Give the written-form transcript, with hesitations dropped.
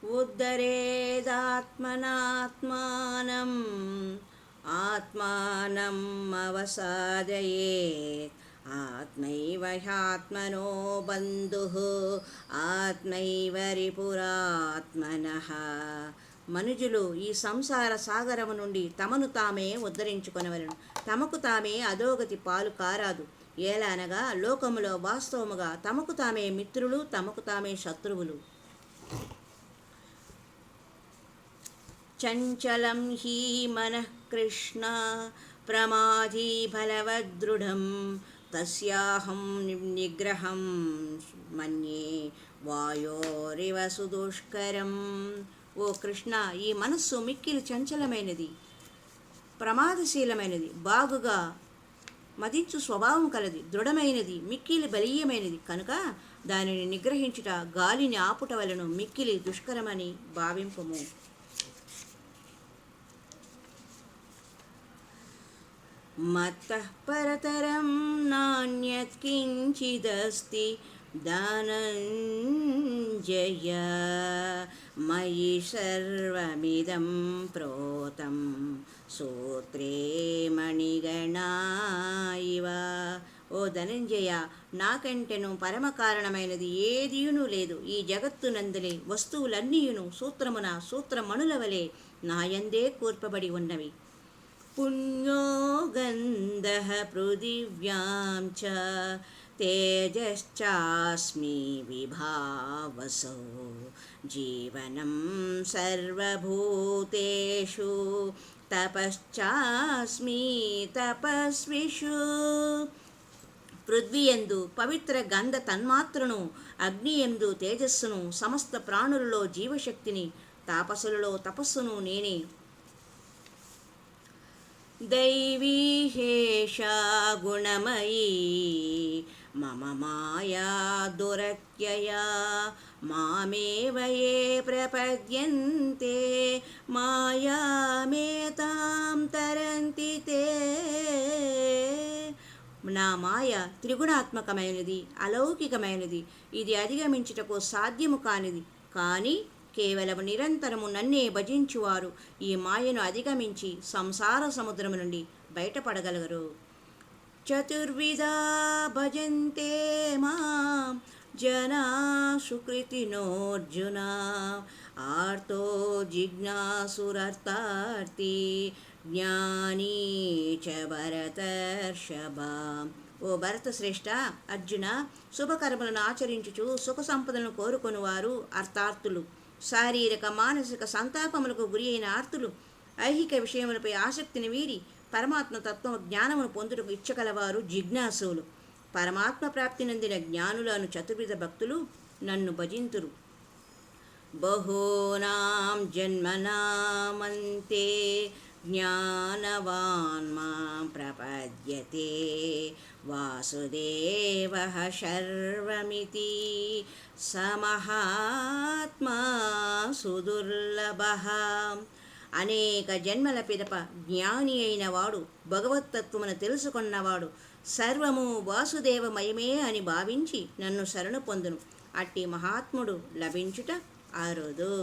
ఉద్ధరేదాత్మనాత్మానం ఆత్మానం అవసాదయేత్ ఆత్మైవ హ్యాత్మనో బంధుః ఆత్మైవ రిపురాత్మనః. మనుజులు ఈ సంసార సాగరము నుండి తమను తామే ఉద్ధరించుకొనవలెను. తమకు తామే అధోగతి పాలు కారాదు. ఎలా అనగా లోకములో వాస్తవముగా తమకు తామే మిత్రులు, తమకు తామే శత్రువులు. చంచలం హి మనః కృష్ణ ప్రమాధీ బలవదృఢం తస్యాహం నిగ్రహం మన్యే వాయోరివ సుదుష్కరం. ఓ కృష్ణ, ఈ మనస్సు మిక్కిలి చంచలమైనది, ప్రమాదశీలమైనది, బాగుగా మదించు స్వభావం కలది, దృఢమైనది, మిక్కిలి బలీయమైనది కనుక దానిని నిగ్రహించుట గాలిని ఆపుట వలన మిక్కిలి దుష్కరమని భావింపుము. మత్తః పరతరం నాన్యత్ కించిదస్తి ధనంజయ మయి సర్వమిదం ప్రోతం సూత్రే మణిగణా ఇవ. ఓ ధనంజయ, నాకంటెను పరమ కారణమైనది ఏదియును లేదు. ఈ జగత్తునందలి వస్తువులన్నీయును సూత్రమున సూత్రమణుల వలె నాయందే కూర్పబడి ఉన్నవి. పుణ్యో గంధః పృథివ్యాం చ తేజశ్చాస్మి విభావసౌ జీవనం సర్వభూతేషు తపశ్చాస్మి తపస్విషు. పృథ్వీయందు పవిత్ర గంధ తన్మాత్రను, అగ్నియందు తేజస్సును, సమస్త ప్రాణులలో జీవశక్తిని, తాపసులలో తపస్సును నేనే. దైవీ హేషా గుణమయీ మమ మాయా దురత్యయా మామేవ యే ప్రపద్యంతే మాయామేతాం తరంతి తే. నా మాయ త్రిగుణాత్మకమైనది, అలౌకికమైనది. ఇది అధిగమించుటకు సాధ్యము కానిది. కానీ కేవలము నిరంతరము నన్నే భజించువారు ఈ మాయను అధిగమించి సంసార సముద్రము నుండి బయటపడగలరు. చతుర్విధా భజంతే మాం జనా సుకృతినోర్జున ఆర్తో జిజ్ఞాసురర్థార్థి జ్ఞానీ చ భరతర్షభ. ఓ భరత శ్రేష్ఠ, అర్జున, శుభకర్మలను ఆచరించుచు సుఖ సంపదలను కోరుకొనువారు అర్థార్థులు, శారీరక మానసిక సంతాపములకు గురి అయిన ఆర్తులు, ఐహిక విషయములపై ఆసక్తిని వీడి పరమాత్మ తత్వ జ్ఞానమును పొందుటకు ఇచ్చగలవారు జిజ్ఞాసులు. పరమాత్మ ప్రాప్తి నందిన జ్ఞానులను చతుర్విధ భక్తులు నన్ను భజింతురు. బహూనాం జన్మనామంతే జ్ఞానవాన్ మాం ప్రపద్యతే వాసుదేవః సర్వమితి సమహాత్మా సుదుర్లభః. అనేక జన్మల పిదప జ్ఞాని అయిన వాడు, భగవత్తత్వమును తెలుసుకున్నవాడు సర్వము వాసుదేవమయమే అని భావించి నన్ను శరణు పొందును. అట్టి మహాత్ముడు లభించుట అరుదు.